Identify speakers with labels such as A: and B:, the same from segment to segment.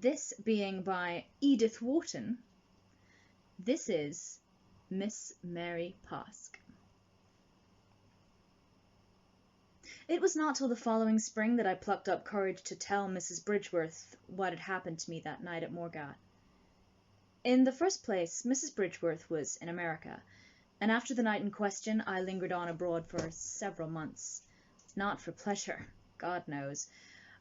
A: this being by Edith Wharton, this is Miss Mary Pasque. It was not till the following spring that I plucked up courage to tell Mrs. Bridgeworth what had happened to me that night at Morgat. In the first place, Mrs. Bridgeworth was in America, and after the night in question I lingered on abroad for several months. Not for pleasure, God knows,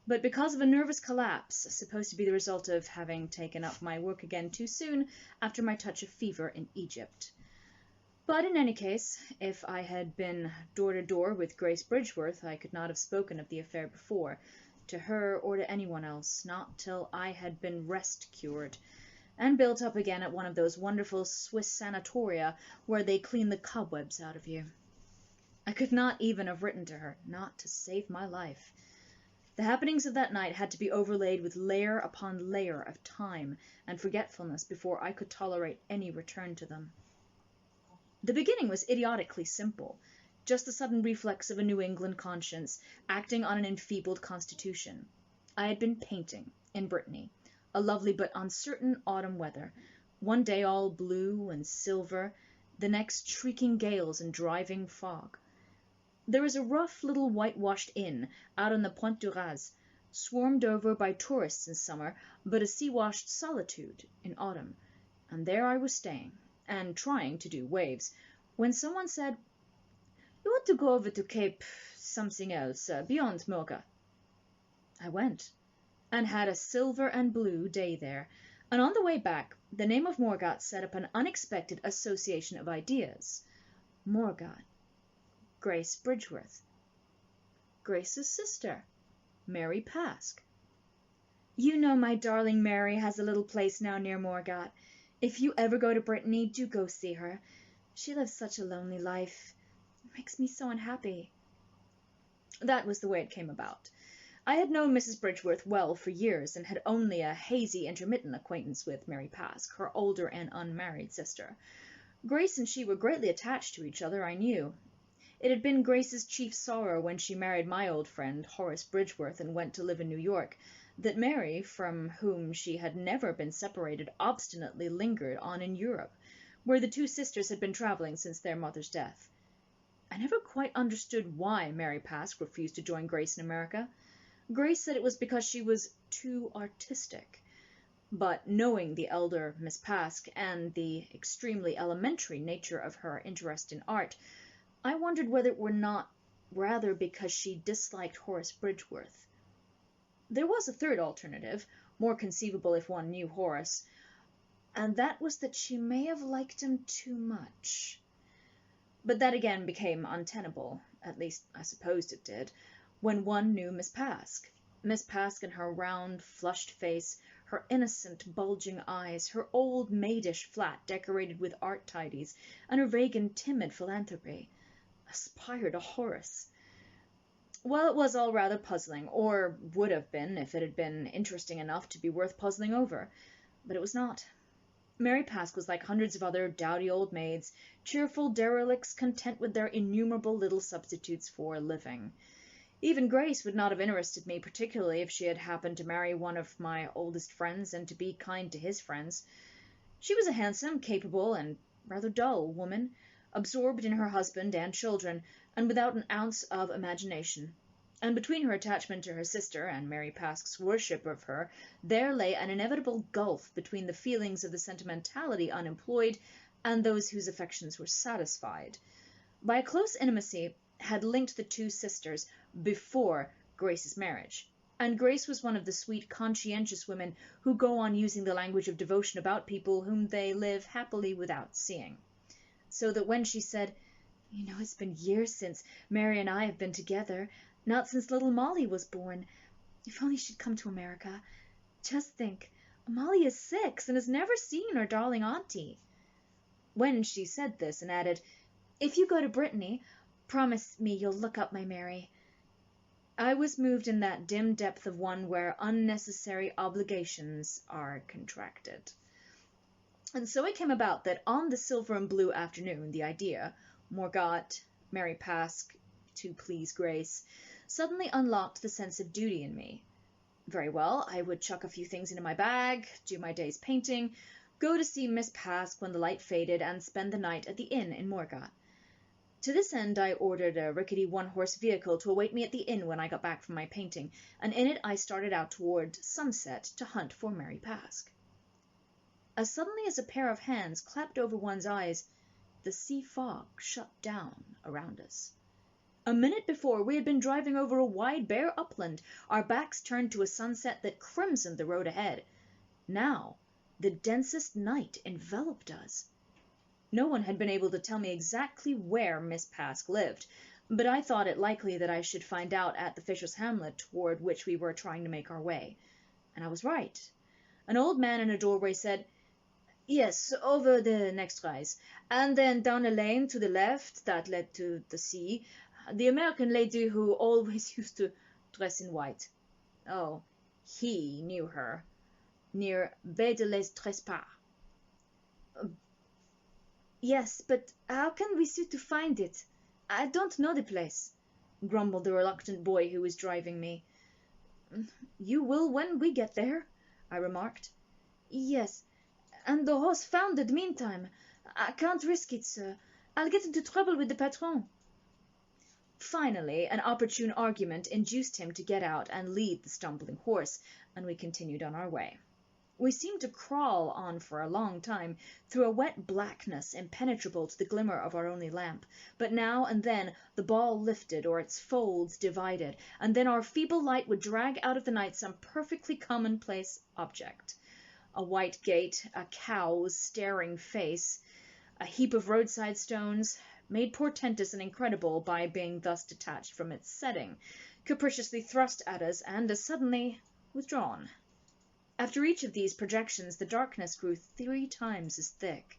A: but because of a nervous collapse, supposed to be the result of having taken up my work again too soon after my touch of fever in Egypt. But in any case, if I had been door to door with Grace Bridgeworth, I could not have spoken of the affair before, to her or to anyone else, not till I had been rest-cured, and built up again at one of those wonderful Swiss sanatoria where they clean the cobwebs out of you. I could not even have written to her, not to save my life. The happenings of that night had to be overlaid with layer upon layer of time and forgetfulness before I could tolerate any return to them. The beginning was idiotically simple, just the sudden reflex of a New England conscience acting on an enfeebled constitution. I had been painting in Brittany, a lovely but uncertain autumn weather, one day all blue and silver, the next shrieking gales and driving fog. There was a rough little whitewashed inn out on the Pointe du Raz, swarmed over by tourists in summer, but a sea-washed solitude in autumn, and there I was staying, and trying to do waves, when someone said, "You ought to go over to Cape something else, beyond Mocha." I went, and had a silver and blue day there, and on the way back the name of Morgat set up an unexpected association of ideas. Morgat. Grace Bridgeworth. Grace's sister, Mary Pasque. You know my darling Mary has a little place now near Morgat. If you ever go to Brittany, do go see her. She lives such a lonely life. It makes me so unhappy. That was the way it came about. I had known Mrs. Bridgeworth well for years, and had only a hazy, intermittent acquaintance with Mary Pasque, her older and unmarried sister. Grace and she were greatly attached to each other, I knew. It had been Grace's chief sorrow when she married my old friend, Horace Bridgeworth, and went to live in New York, that Mary, from whom she had never been separated, obstinately lingered on in Europe, where the two sisters had been traveling since their mother's death. I never quite understood why Mary Pasque refused to join Grace in America. Grace said it was because she was too artistic. But knowing the elder Miss Pasque and the extremely elementary nature of her interest in art, I wondered whether it were not rather because she disliked Horace Bridgeworth. There was a third alternative, more conceivable if one knew Horace, and that was that she may have liked him too much. But that again became untenable, at least I supposed it did, when one knew Miss Pasque. Miss Pasque and her round, flushed face, her innocent, bulging eyes, her old maidish flat decorated with art tidies, and her vague and timid philanthropy. Aspire to Horace. Well, it was all rather puzzling, or would have been if it had been interesting enough to be worth puzzling over, but it was not. Mary Pasque was like hundreds of other dowdy old maids, cheerful derelicts content with their innumerable little substitutes for a living. Even Grace would not have interested me particularly if she had happened to marry one of my oldest friends and to be kind to his friends. She was a handsome, capable, and rather dull woman, absorbed in her husband and children, and without an ounce of imagination. And between her attachment to her sister and Mary Pasque's worship of her, there lay an inevitable gulf between the feelings of the sentimentality unemployed and those whose affections were satisfied. By a close intimacy had linked the two sisters before Grace's marriage, and Grace was one of the sweet, conscientious women who go on using the language of devotion about people whom they live happily without seeing. So that when she said, "You know, it's been years since Mary and I have been together, not since little Molly was born. If only she'd come to America. Just think, Molly is 6 and has never seen her darling auntie." When she said this and added, "If you go to Brittany, promise me you'll look up my Mary," I was moved in that dim depth of one where unnecessary obligations are contracted. And so it came about that on the silver and blue afternoon the idea, Morgat, Mary Pasque, to please Grace, suddenly unlocked the sense of duty in me. Very well, I would chuck a few things into my bag, do my day's painting, go to see Miss Pasque when the light faded, and spend the night at the inn in Morgat. To this end I ordered a rickety one-horse vehicle to await me at the inn when I got back from my painting, and in it I started out toward sunset to hunt for Mary Pasque. As suddenly as a pair of hands clapped over one's eyes, the sea fog shut down around us. A minute before we had been driving over a wide bare upland, our backs turned to a sunset that crimsoned the road ahead. Now the densest night enveloped us. No one had been able to tell me exactly where Miss Pasque lived, but I thought it likely that I should find out at the fisher's hamlet toward which we were trying to make our way. And I was right. An old man in a doorway said, "Yes, over the next rise, and then down a lane to the left that led to the sea. The American lady who always used to dress in white." Oh, he knew her. Near Baie de les Trespas. "Yes, but how can we suit to find it? I don't know the place," grumbled the reluctant boy who was driving me. "You will when we get there," I remarked. "Yes, and the horse foundered meantime. I can't risk it, sir. I'll get into trouble with the patron." Finally, an opportune argument induced him to get out and lead the stumbling horse, and we continued on our way. We seemed to crawl on for a long time, through a wet blackness impenetrable to the glimmer of our only lamp, but now and then the ball lifted or its folds divided, and then our feeble light would drag out of the night some perfectly commonplace object. A white gate, a cow's staring face, a heap of roadside stones, made portentous and incredible by being thus detached from its setting, capriciously thrust at us and as suddenly withdrawn. After each of these projections the darkness grew 3 times as thick,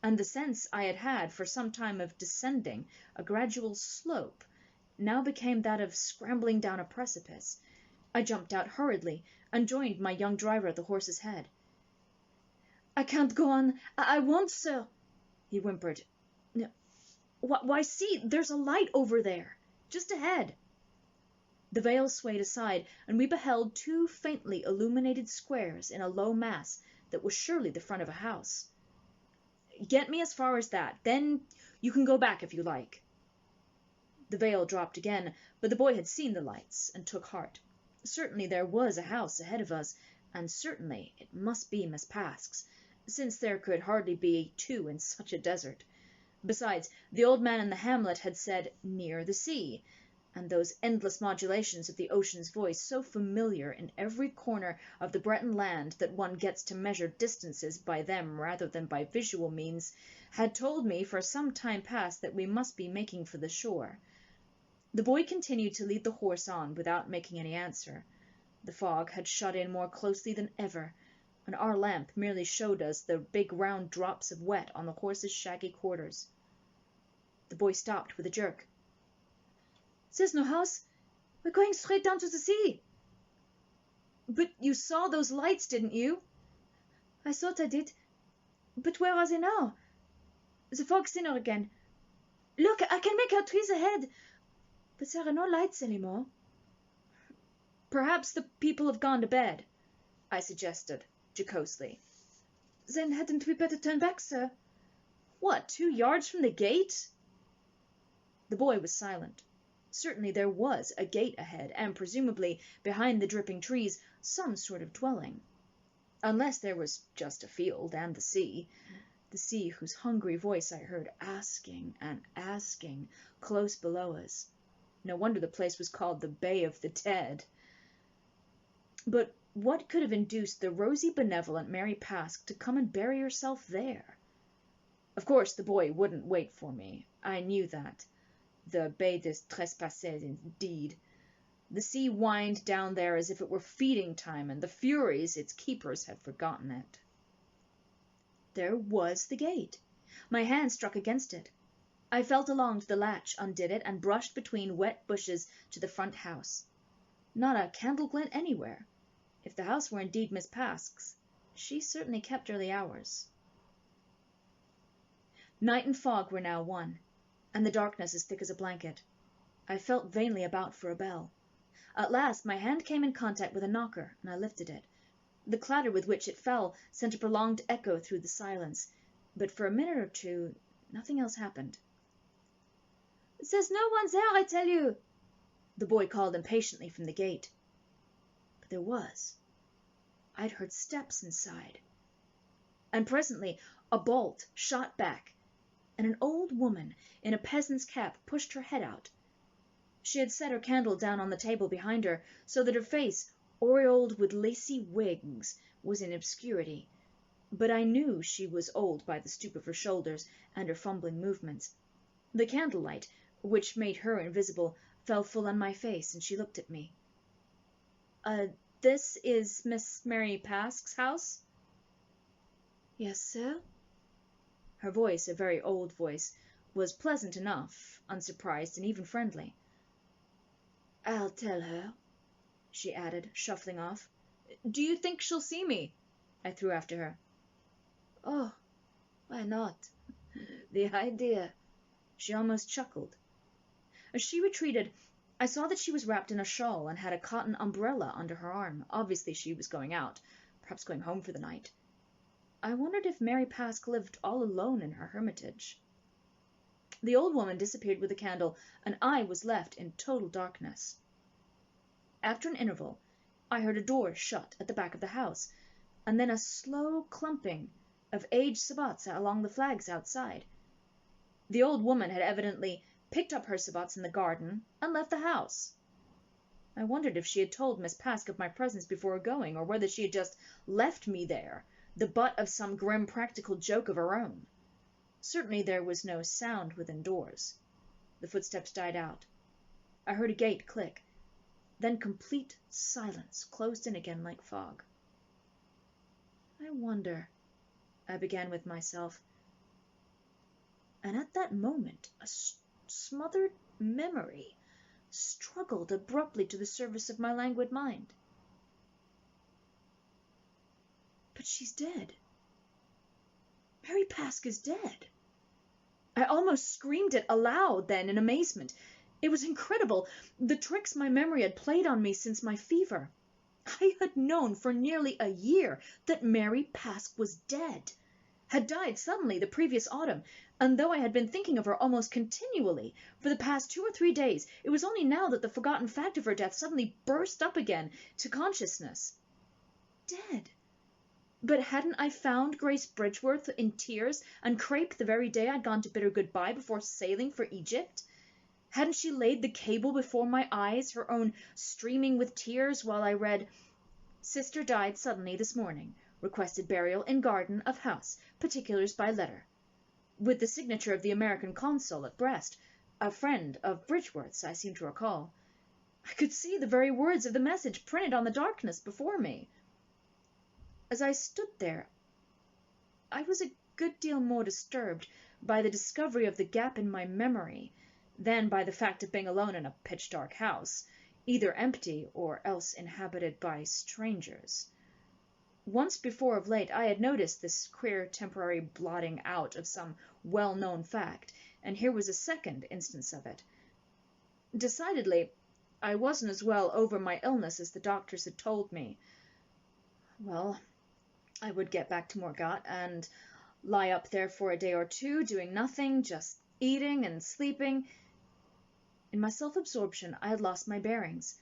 A: and the sense I had had for some time of descending a gradual slope now became that of scrambling down a precipice. I jumped out hurriedly and joined my young driver at the horse's head. "I can't go on. I won't, sir," he whimpered. Why, see, there's a light over there, just ahead." The veil swayed aside, and we beheld 2 faintly illuminated squares in a low mass that was surely the front of a house. "Get me as far as that, then you can go back if you like." The veil dropped again, but the boy had seen the lights and took heart. Certainly there was a house ahead of us, and certainly it must be Miss Pasque's, since there could hardly be 2 in such a desert. Besides, the old man in the hamlet had said "near the sea," and those endless modulations of the ocean's voice, so familiar in every corner of the Breton land that one gets to measure distances by them rather than by visual means, had told me for some time past that we must be making for the shore. The boy continued to lead the horse on without making any answer. The fog had shut in more closely than ever, and our lamp merely showed us the big round drops of wet on the horse's shaggy quarters. The boy stopped with a jerk. "There's no house. We're going straight down to the sea." "But you saw those lights, didn't you?" "I thought I did. But where are they now? The fog's thinner again. Look, I can make out trees ahead, but there are no lights anymore." "Perhaps the people have gone to bed," I suggested, jocosely. "Then hadn't we better turn back, sir?" "What, 2 yards from the gate?" The boy was silent. Certainly there was a gate ahead, and presumably behind the dripping trees some sort of dwelling. Unless there was just a field and the sea whose hungry voice I heard asking and asking close below us. No wonder the place was called the Bay of the Dead. But what could have induced the rosy benevolent Mary Pasque to come and bury herself there? Of course the boy wouldn't wait for me. I knew that. The Baie des Trespassés, indeed. The sea whined down there as if it were feeding time, and the Furies, its keepers, had forgotten it. There was the gate. My hand struck against it. I felt along to the latch, undid it, and brushed between wet bushes to the front house. Not a candle glint anywhere. If the house were indeed Miss Pasque's, she certainly kept early hours. Night and fog were now one, and the darkness as thick as a blanket. I felt vainly about for a bell. At last my hand came in contact with a knocker, and I lifted it. The clatter with which it fell sent a prolonged echo through the silence, but for a minute or two nothing else happened. "There's no one there, I tell you," the boy called impatiently from the gate. But there was. I'd heard steps inside. And presently a bolt shot back, and an old woman in a peasant's cap pushed her head out. She had set her candle down on the table behind her, so that her face, aureoled with lacy wigs, was in obscurity, but I knew she was old by the stoop of her shoulders and her fumbling movements. The candlelight, which made her invisible, fell full on my face, and she looked at me. This is Miss Mary Pasque's house?" "Yes, sir." Her voice, a very old voice, was pleasant enough, unsurprised and even friendly. "I'll tell her," she added, shuffling off. "Do you think she'll see me?" I threw after her. "Oh, why not? The idea!" She almost chuckled. As she retreated, I saw that she was wrapped in a shawl and had a cotton umbrella under her arm. Obviously she was going out, perhaps going home for the night. I wondered if Mary Pasque lived all alone in her hermitage. The old woman disappeared with the candle, and I was left in total darkness. After an interval, I heard a door shut at the back of the house, and then a slow clumping of aged sabots along the flags outside. The old woman had evidently picked up her sabots in the garden and left the house. I wondered if she had told Miss Pasque of my presence before going, or whether she had just left me there, the butt of some grim practical joke of her own. Certainly there was no sound within doors. The footsteps died out. I heard a gate click. Then complete silence closed in again like fog. "I wonder," I began with myself. And at that moment a smothered memory struggled abruptly to the surface of my languid mind. "But she's dead. Mary Pasque is dead." I almost screamed it aloud then in amazement. It was incredible, the tricks my memory had played on me since my fever. I had known for nearly a year that Mary Pasque was dead, had died suddenly the previous autumn, and though I had been thinking of her almost continually for the past 2 or 3 days, it was only now that the forgotten fact of her death suddenly burst up again to consciousness. Dead. But hadn't I found Grace Bridgeworth in tears and crepe the very day I'd gone to bid her goodbye before sailing for Egypt? Hadn't she laid the cable before my eyes, her own streaming with tears, while I read, "Sister died suddenly this morning. Requested burial in garden of house. Particulars by letter," with the signature of the American consul at Brest, a friend of Bridgeworth's, I seem to recall. I could see the very words of the message printed on the darkness before me. As I stood there, I was a good deal more disturbed by the discovery of the gap in my memory than by the fact of being alone in a pitch-dark house, either empty or else inhabited by strangers. Once before of late I had noticed this queer temporary blotting out of some well-known fact, and here was a second instance of it. Decidedly, I wasn't as well over my illness as the doctors had told me. Well, I would get back to Morgat and lie up there for a day or two, doing nothing, just eating and sleeping. In my self-absorption, I had lost my bearings.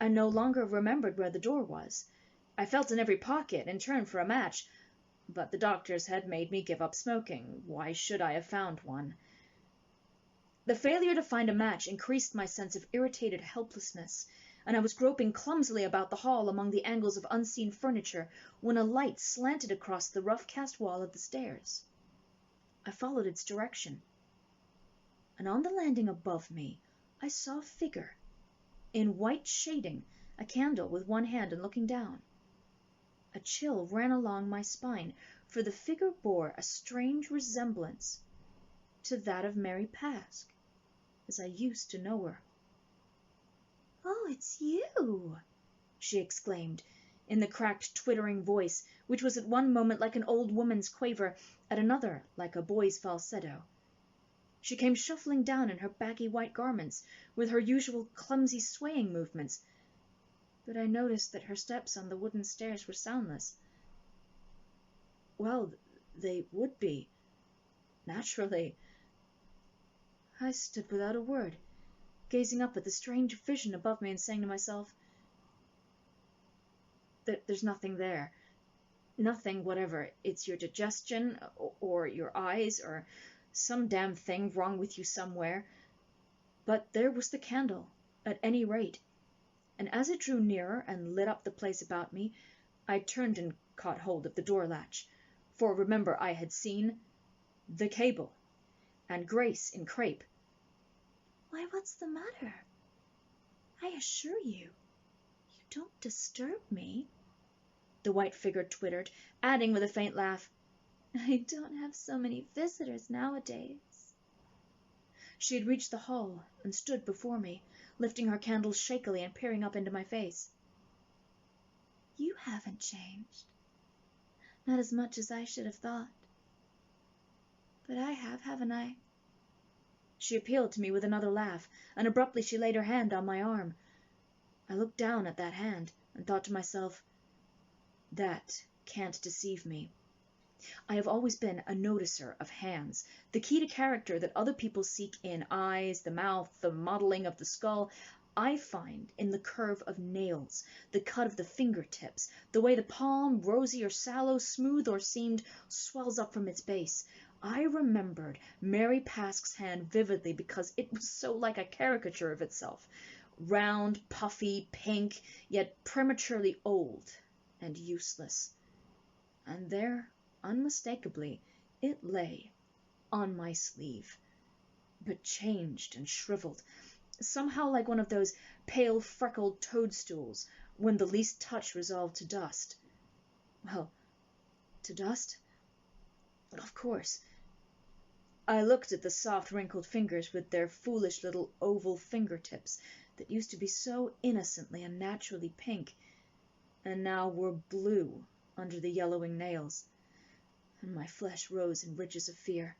A: I no longer remembered where the door was. I felt in every pocket in turn for a match, but the doctors had made me give up smoking. Why should I have found one? The failure to find a match increased my sense of irritated helplessness, and I was groping clumsily about the hall among the angles of unseen furniture when a light slanted across the rough-cast wall of the stairs. I followed its direction, and on the landing above me I saw a figure, in white shading, a candle with one hand and looking down. A chill ran along my spine, for the figure bore a strange resemblance to that of Mary Pasque, as I used to know her. "Oh, it's you!" she exclaimed, in the cracked, twittering voice, which was at one moment like an old woman's quaver, at another like a boy's falsetto. She came shuffling down in her baggy white garments, with her usual clumsy swaying movements, but I noticed that her steps on the wooden stairs were soundless. Well, they would be. Naturally. I stood without a word, gazing up at the strange vision above me and saying to myself, there's nothing there. Nothing whatever. It's your digestion, or your eyes, or some damn thing wrong with you somewhere. But there was the candle, at any rate, and as it drew nearer and lit up the place about me, I turned and caught hold of the door latch, for remember I had seen the cable, and Grace in crape. Why, what's the matter? I assure you, you don't disturb me, the white figure twittered, adding with a faint laugh, I don't have so many visitors nowadays. She had reached the hall and stood before me, lifting her candle shakily and peering up into my face. You haven't changed. Not as much as I should have thought. But I have, haven't I? She appealed to me with another laugh, and abruptly she laid her hand on my arm. I looked down at that hand and thought to myself, that can't deceive me. I have always been a noticer of hands, the key to character that other people seek in eyes, the mouth, the modeling of the skull, I find in the curve of nails, the cut of the fingertips, the way the palm, rosy or sallow, smooth or seamed, swells up from its base. I remembered Mary Pasque's hand vividly because it was so like a caricature of itself, round, puffy, pink, yet prematurely old and useless. And there, unmistakably, it lay on my sleeve, but changed and shriveled, somehow like one of those pale, freckled toadstools when the least touch resolved to dust. Well, to dust? Of course. I looked at the soft, wrinkled fingers with their foolish little oval fingertips that used to be so innocently and naturally pink, and now were blue under the yellowing nails, and my flesh rose in ridges of fear.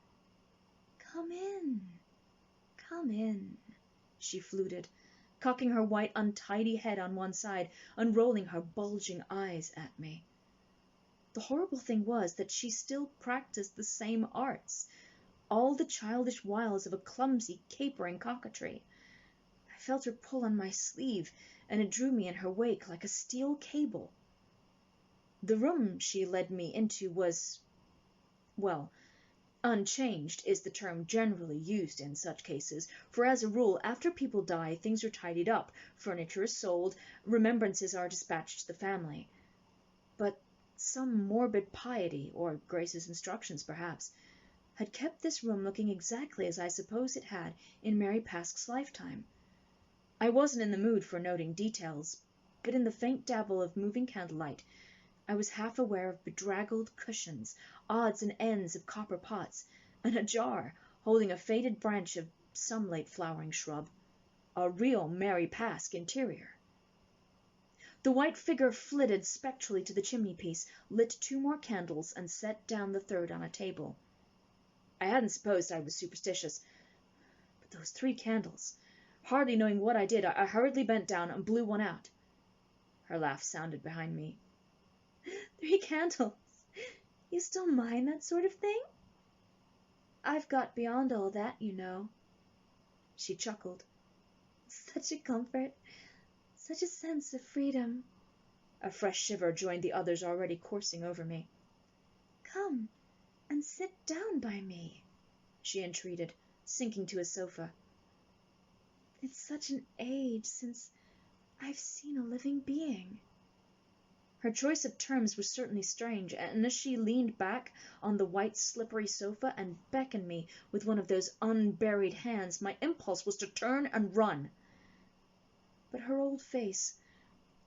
A: Come in, she fluted, cocking her white, untidy head on one side, unrolling her bulging eyes at me. The horrible thing was that she still practiced the same arts, all the childish wiles of a clumsy, capering coquetry. I felt her pull on my sleeve, and it drew me in her wake like a steel cable. The room she led me into was, well, unchanged is the term generally used in such cases, for as a rule, after people die, things are tidied up, furniture is sold, remembrances are dispatched to the family. But some morbid piety, or Grace's instructions perhaps, had kept this room looking exactly as I suppose it had in Mary Pasque's lifetime. I wasn't in the mood for noting details, but in the faint dabble of moving candlelight, I was half aware of bedraggled cushions, odds and ends of copper pots, and a jar holding a faded branch of some late flowering shrub. A real Mary Pasque interior. The white figure flitted spectrally to the chimney-piece, lit 2 more candles, and set down the third on a table. I hadn't supposed I was superstitious, but those 3 candles. Hardly knowing what I did, I hurriedly bent down and blew one out. Her laugh sounded behind me. 3 candles? You still mind that sort of thing? I've got beyond all that, you know. She chuckled. Such a comfort, such a sense of freedom. A fresh shiver joined the others already coursing over me. Come and sit down by me, she entreated, sinking to a sofa. It's such an age since I've seen a living being. Her choice of terms was certainly strange, and as she leaned back on the white, slippery sofa and beckoned me with one of those unburied hands, my impulse was to turn and run. But her old face,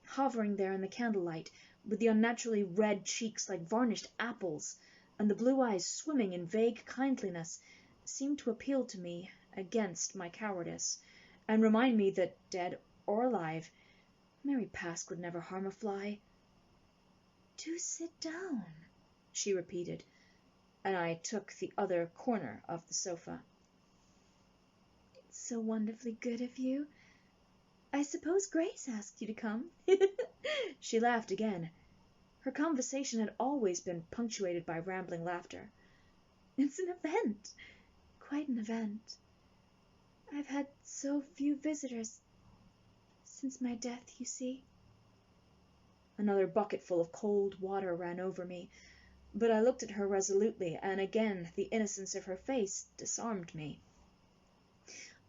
A: hovering there in the candlelight, with the unnaturally red cheeks like varnished apples, and the blue eyes swimming in vague kindliness, seemed to appeal to me against my cowardice, and remind me that, dead or alive, Mary Pasque would never harm a fly. Do sit down, she repeated, and I took the other corner of the sofa. It's so wonderfully good of you. I suppose Grace asked you to come? She laughed again. Her conversation had always been punctuated by rambling laughter. It's an event. Quite an event. I've had so few visitors since my death, you see. Another bucketful of cold water ran over me, but I looked at her resolutely, and again the innocence of her face disarmed me.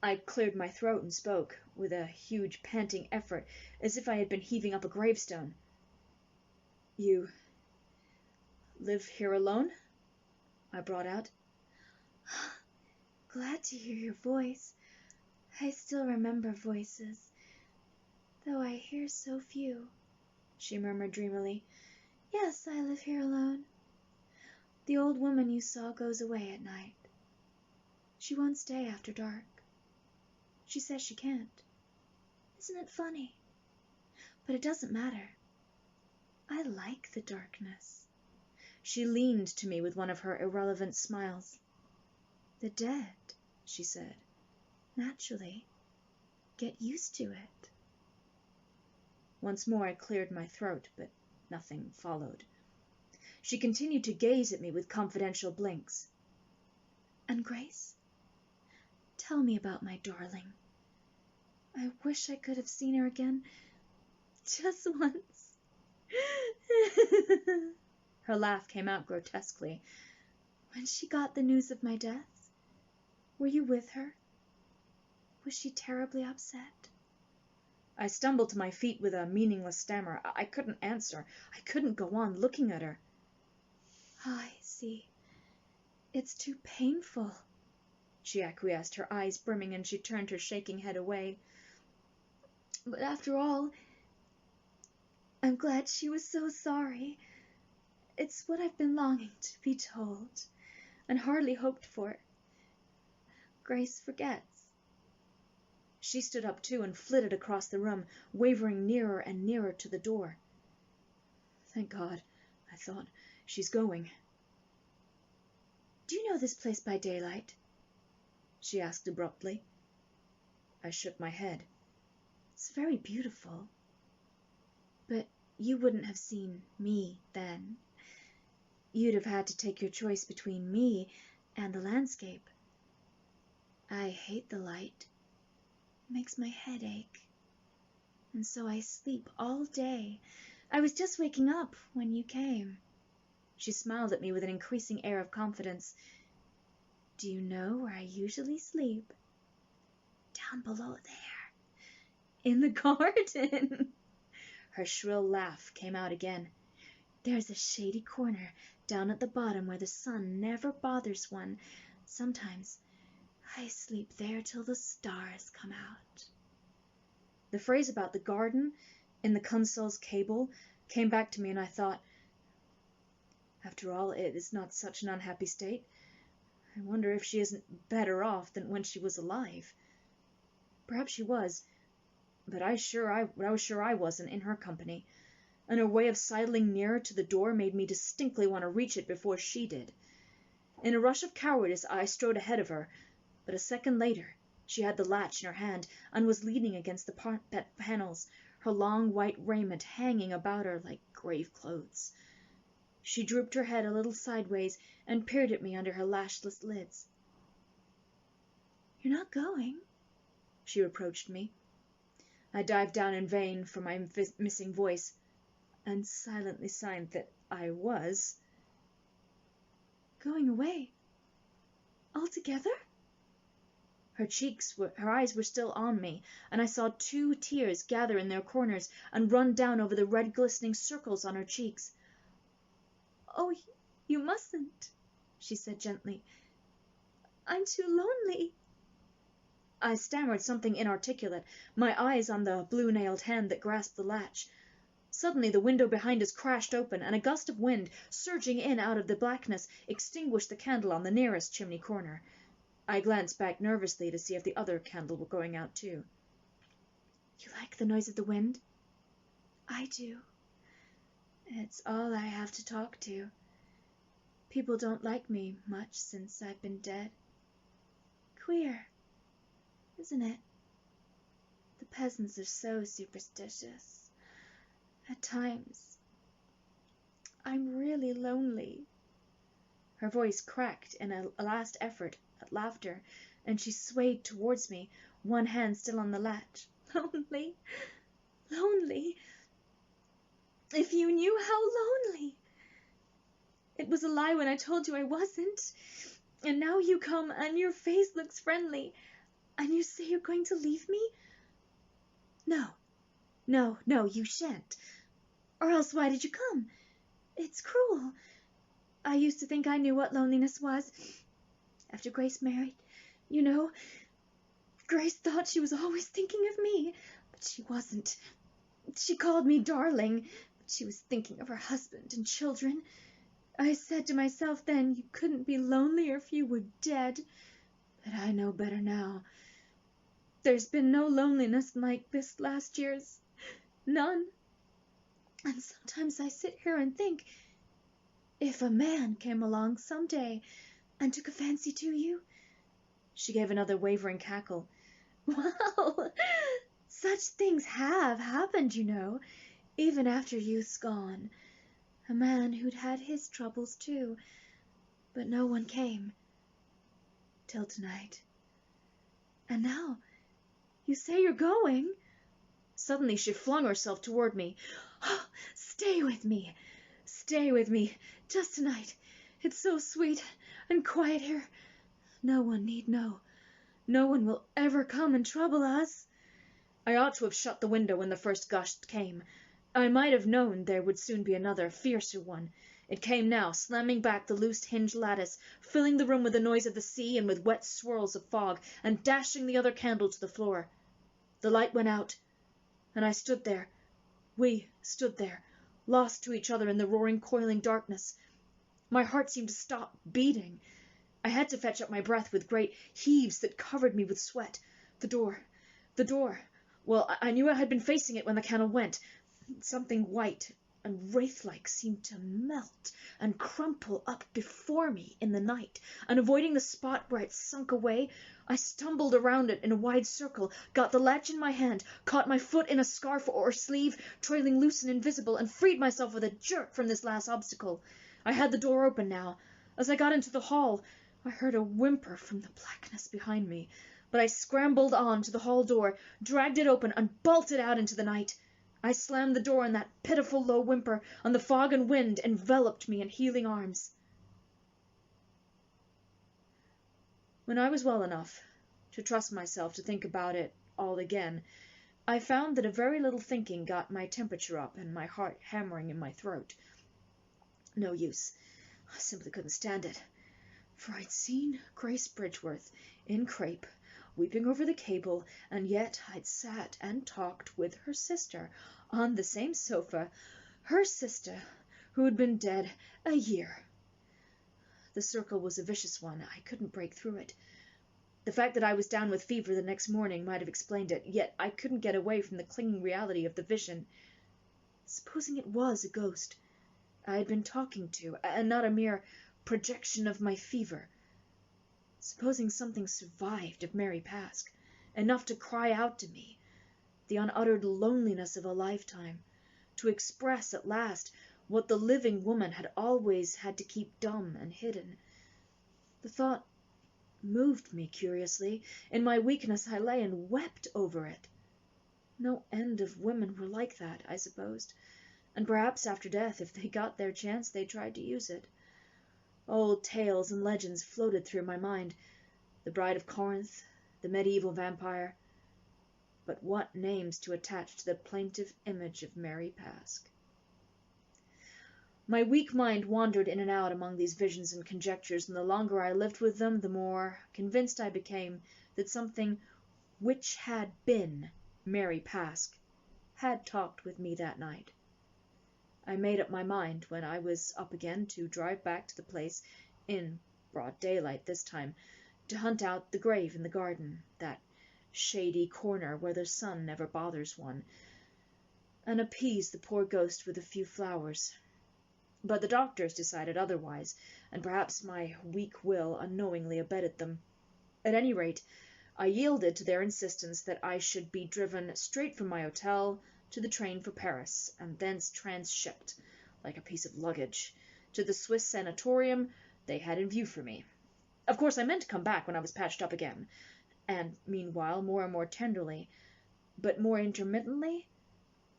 A: I cleared my throat and spoke, with a huge panting effort, as if I had been heaving up a gravestone. You live here alone? I brought out. Glad to hear your voice. I still remember voices, though I hear so few, she murmured dreamily. Yes, I live here alone. The old woman you saw goes away at night. She won't stay after dark. She says she can't. Isn't it funny? But it doesn't matter. I like the darkness. She leaned to me with one of her irrelevant smiles. The dead, she said, naturally, get used to it. Once more I cleared my throat, but nothing followed. She continued to gaze at me with confidential blinks. And Grace? Tell me about my darling. I wish I could have seen her again, just once. Her laugh came out grotesquely. When she got the news of my death, were you with her? Was she terribly upset? I stumbled to my feet with a meaningless stammer. I couldn't answer. I couldn't go on looking at her. I see. It's too painful, she acquiesced, her eyes brimming, and she turned her shaking head away. But after all, I'm glad she was so sorry. It's what I've been longing to be told, and hardly hoped for. Grace forgets. She stood up too and flitted across the room, wavering nearer and nearer to the door. Thank God, I thought. She's going. Do you know this place by daylight? She asked abruptly. I shook my head. It's very beautiful. But you wouldn't have seen me then. You'd have had to take your choice between me and the landscape. I hate the light. It makes my head ache. And so I sleep all day. I was just waking up when you came. She smiled at me with an increasing air of confidence. Do you know where I usually sleep? Down below there. In the garden. Her shrill laugh came out again. There's a shady corner down at the bottom where the sun never bothers one. Sometimes I sleep there till the stars come out. The phrase about the garden in the consul's cable came back to me, and I thought, after all, it is not such an unhappy state. I wonder if she isn't better off than when she was alive. Perhaps she was, but I was sure I wasn't in her company, and her way of sidling nearer to the door made me distinctly want to reach it before she did. In a rush of cowardice, I strode ahead of her, but a second later she had the latch in her hand and was leaning against the panels, her long white raiment hanging about her like grave clothes. She drooped her head a little sideways and peered at me under her lashless lids. You're not going, she reproached me. I dived down in vain for my missing voice, and silently signed that I was. Going away? Altogether? Her eyes were still on me, and I saw 2 tears gather in their corners and run down over the red glistening circles on her cheeks. Oh, you mustn't, she said gently. I'm too lonely. I stammered something inarticulate, my eyes on the blue-nailed hand that grasped the latch. Suddenly the window behind us crashed open, and a gust of wind, surging in out of the blackness, extinguished the candle on the nearest chimney corner. I glanced back nervously to see if the other candle were going out too. You like the noise of the wind? I do. It's all I have to talk to. People don't like me much since I've been dead. Queer, isn't it? The peasants are so superstitious. At times, I'm really lonely." Her voice cracked in a last effort at laughter, and she swayed towards me, one hand still on the latch. "Lonely? Lonely? If you knew how lonely! It was a lie when I told you I wasn't. And now you come, and your face looks friendly, and you say you're going to leave me? No, no, no, you shan't. Or else why did you come? It's cruel. I used to think I knew what loneliness was. After Grace married, you know, Grace thought she was always thinking of me, but she wasn't. She called me darling, but she was thinking of her husband and children. I said to myself then you couldn't be lonelier if you were dead, but I know better now. There's been no loneliness like this last year's. None. And sometimes I sit here and think, if a man came along some day and took a fancy to you." She gave another wavering cackle. "Well, such things have happened, you know, even after youth's gone. A man who'd had his troubles too, but no one came. Till tonight. And now, you say you're going?" Suddenly she flung herself toward me. "Oh, stay with me. Stay with me. Just tonight. It's so sweet and quiet here. No one need know. No one will ever come and trouble us." I ought to have shut the window when the first gust came. I might have known there would soon be another, fiercer one. It came now, slamming back the loose hinged lattice, filling the room with the noise of the sea and with wet swirls of fog, and dashing the other candle to the floor. The light went out, and I stood there. We stood there, lost to each other in the roaring, coiling darkness. My heart seemed to stop beating. I had to fetch up my breath with great heaves that covered me with sweat. The door. Well, I knew I had been facing it when the candle went. Something white and wraith-like seemed to melt and crumple up before me in the night, and avoiding the spot where it sunk away, I stumbled around it in a wide circle, got the latch in my hand, caught my foot in a scarf or sleeve, trailing loose and invisible, and freed myself with a jerk from this last obstacle. I had the door open now. As I got into the hall, I heard a whimper from the blackness behind me, but I scrambled on to the hall door, dragged it open, and bolted out into the night. I slammed the door in that pitiful low whimper, and the fog and wind enveloped me in healing arms. When I was well enough to trust myself to think about it all again, I found that a very little thinking got my temperature up and my heart hammering in my throat. No use. I simply couldn't stand it. For I'd seen Grace Bridgeworth in crape, weeping over the cable, and yet I'd sat and talked with her sister on the same sofa, her sister who had been dead a year. The circle was a vicious one. I couldn't break through it. The fact that I was down with fever the next morning might have explained it, yet I couldn't get away from the clinging reality of the vision. Supposing it was a ghost I had been talking to, and not a mere projection of my fever. Supposing something survived of Mary Pasque, enough to cry out to me, the unuttered loneliness of a lifetime, to express at last what the living woman had always had to keep dumb and hidden. The thought moved me curiously. In my weakness I lay and wept over it. No end of women were like that, I supposed, and perhaps after death, if they got their chance, they tried to use it. Old tales and legends floated through my mind, the Bride of Corinth, the medieval vampire. But what names to attach to the plaintive image of Mary Pasque? My weak mind wandered in and out among these visions and conjectures, and the longer I lived with them, the more convinced I became that something which had been Mary Pasque had talked with me that night. I made up my mind, when I was up again, to drive back to the place, in broad daylight this time, to hunt out the grave in the garden, that shady corner where the sun never bothers one, and appease the poor ghost with a few flowers. But the doctors decided otherwise, and perhaps my weak will unknowingly abetted them. At any rate, I yielded to their insistence that I should be driven straight from my hotel to the train for Paris, and thence transshipped, like a piece of luggage, to the Swiss sanatorium they had in view for me. Of course, I meant to come back when I was patched up again, and meanwhile, more and more tenderly, but more intermittently,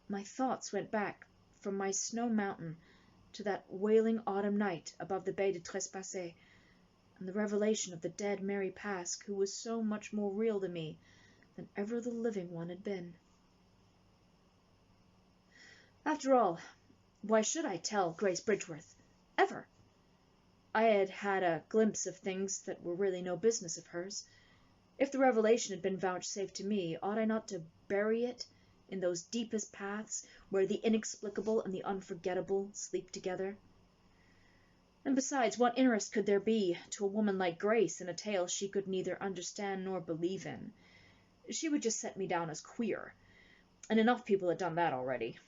A: my thoughts went back from my snow mountain to that wailing autumn night above the Baie de Trespassé, and the revelation of the dead Mary Pasque, who was so much more real to me than ever the living one had been. After all, why should I tell Grace Bridgeworth? Ever? I had had a glimpse of things that were really no business of hers. If the revelation had been vouchsafed to me, ought I not to bury it in those deepest paths where the inexplicable and the unforgettable sleep together? And besides, what interest could there be to a woman like Grace in a tale she could neither understand nor believe in? She would just set me down as queer, and enough people had done that already.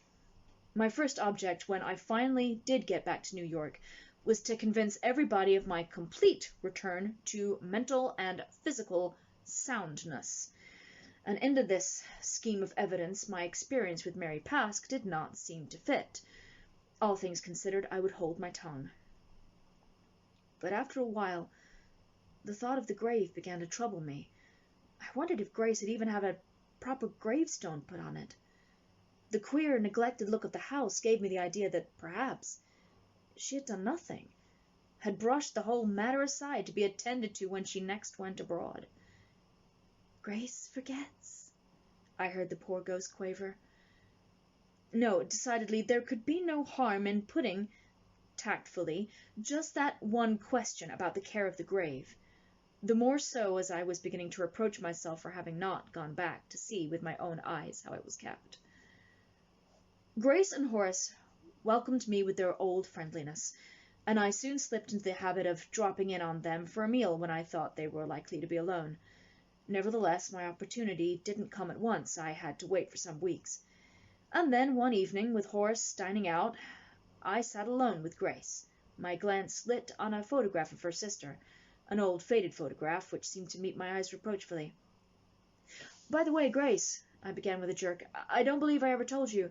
A: My first object when I finally did get back to New York was to convince everybody of my complete return to mental and physical soundness. And into this scheme of evidence my experience with Mary Pasque did not seem to fit. All things considered, I would hold my tongue. But after a while, the thought of the grave began to trouble me. I wondered if Grace had even had a proper gravestone put on it. The queer, neglected look of the house gave me the idea that perhaps she had done nothing, had brushed the whole matter aside to be attended to when she next went abroad. "Grace forgets," I heard the poor ghost quaver. No, decidedly, there could be no harm in putting, tactfully, just that one question about the care of the grave, the more so as I was beginning to reproach myself for having not gone back to see with my own eyes how it was kept. Grace and Horace welcomed me with their old friendliness, and I soon slipped into the habit of dropping in on them for a meal when I thought they were likely to be alone. Nevertheless, my opportunity didn't come at once. I had to wait for some weeks. And then one evening, with Horace dining out, I sat alone with Grace, my glance lit on a photograph of her sister, an old faded photograph which seemed to meet my eyes reproachfully. "By the way, Grace," I began with a jerk, "I don't believe I ever told you.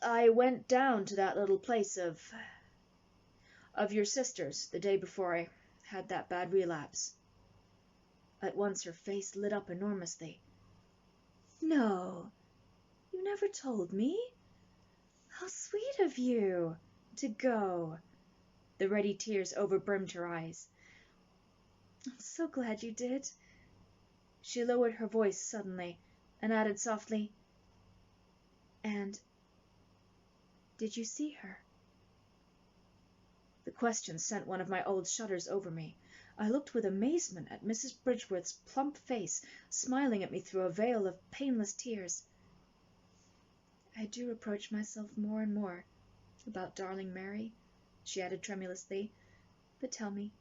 A: I went down to that little place of your sister's the day before I had that bad relapse." At once her face lit up enormously. "No, you never told me. How sweet of you to go." The ready tears overbrimmed her eyes. "I'm so glad you did." She lowered her voice suddenly and added softly, "And did you see her?" The question sent one of my old shudders over me. I looked with amazement at Mrs. Bridgeworth's plump face, smiling at me through a veil of painless tears. "I do reproach myself more and more about darling Mary," she added tremulously. "But tell me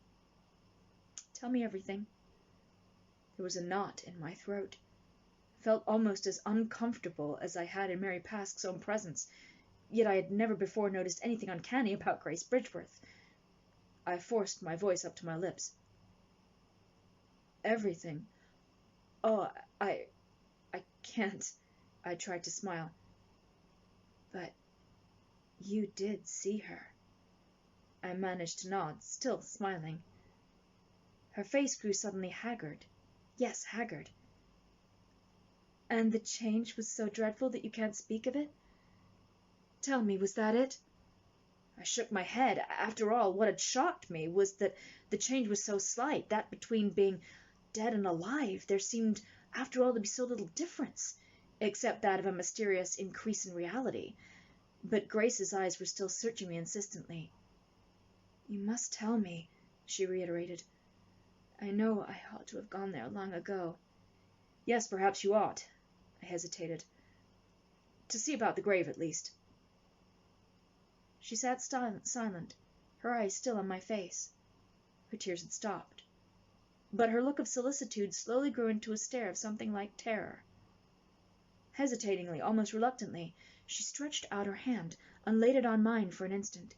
A: everything." There was a knot in my throat. I felt almost as uncomfortable as I had in Mary Pasque's own presence, yet I had never before noticed anything uncanny about Grace Bridgeworth. I forced my voice up to my lips. "Everything. Oh, I can't." I tried to smile. "But you did see her." I managed to nod, still smiling. Her face grew suddenly haggard. Yes, haggard. "And the change was so dreadful that you can't speak of it? Tell me, was that it?" I shook my head. After all, what had shocked me was that the change was so slight, that between being dead and alive there seemed, after all, to be so little difference, except that of a mysterious increase in reality. But Grace's eyes were still searching me insistently. "You must tell me," she reiterated. "I know I ought to have gone there long ago." "Yes, perhaps you ought." I hesitated. "To see about the grave, at least." She sat silent, her eyes still on my face. Her tears had stopped, but her look of solicitude slowly grew into a stare of something like terror. Hesitatingly, almost reluctantly, she stretched out her hand and laid it on mine for an instant.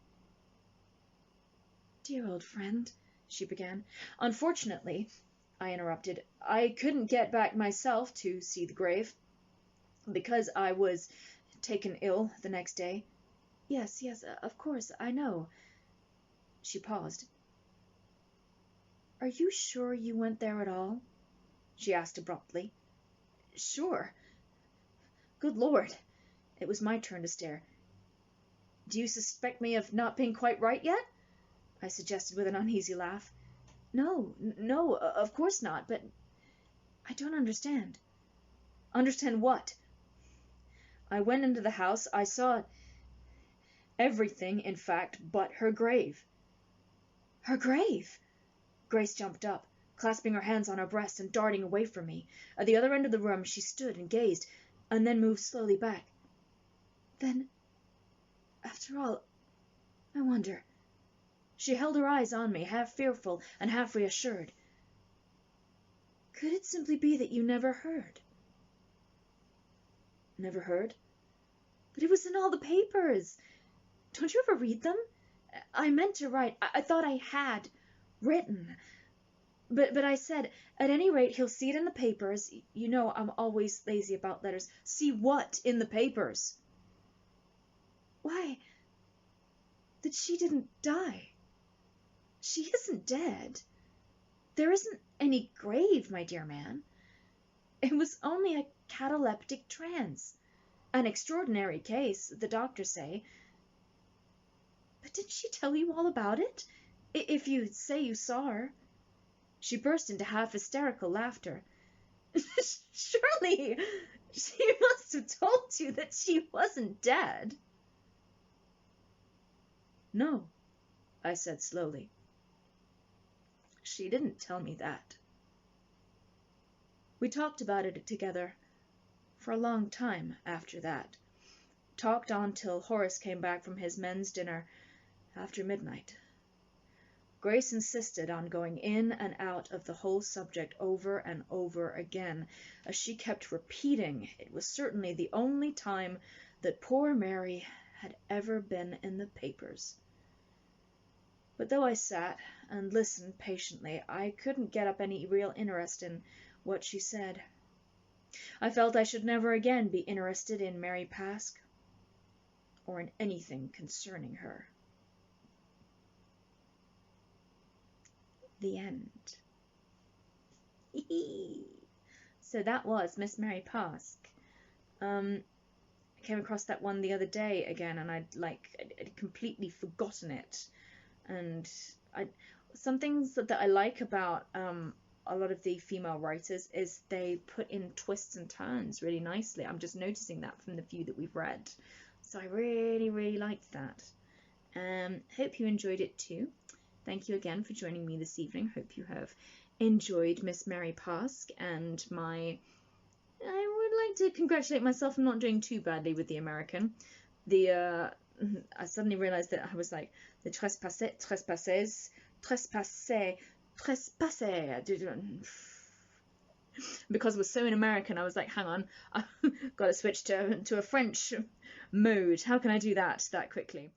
A: "Dear old friend," she began. "Unfortunately, I interrupted. "I couldn't get back myself to see the grave, because I was taken ill the next day." Yes, of course, I know." She paused. "Are you sure you went there at all?" she asked abruptly. "Sure. Good Lord." It was my turn to stare. "Do you suspect me of not being quite right yet?" I suggested with an uneasy laugh. No, of course not, but I don't understand." "Understand what?" "I went into the house. I saw everything, in fact, but her grave." "Her grave?" Grace jumped up, clasping her hands on her breast and darting away from me. At the other end of the room she stood and gazed, and then moved slowly back. "Then, after all, I wonder." She held her eyes on me, half fearful and half reassured. "Could it simply be that you never heard?" "Never heard?" "But it was in all the papers. Don't you ever read them? I meant to write. I thought I had written. But I said, at any rate, he'll see it in the papers. You know I'm always lazy about letters." "See what in the papers?" "Why, that she didn't die. She isn't dead. There isn't any grave, my dear man. It was only a cataleptic trance. An extraordinary case, the doctors say." "But didn't she tell you all about it? If you say you saw her?" She burst into half-hysterical laughter. "Surely she must have told you that she wasn't dead." "No," I said slowly. "She didn't tell me that." We talked about it together for a long time after that. Talked on till Horace came back from his men's dinner after midnight. Grace insisted on going in and out of the whole subject over and over again, as she kept repeating it was certainly the only time that poor Mary had ever been in the papers. But though I sat and listened patiently, I couldn't get up any real interest in what she said. I felt I should never again be interested in Mary Pasque, or in anything concerning her. The end. So that was Miss Mary Pasque. I came across that one the other day again, and I'd completely forgotten it. And some things that I like about a lot of the female writers is they put in twists and turns really nicely. I'm just noticing that from the few that we've read. So I really, really liked that. Hope you enjoyed it too. Thank you again for joining me this evening. Hope you have enjoyed Miss Mary Pasque and I would like to congratulate myself on not doing too badly with the American. I suddenly realized that I was like, the trespasser. Because it was so in American, I was like, hang on, I've got to switch to a French mode. How can I do that quickly?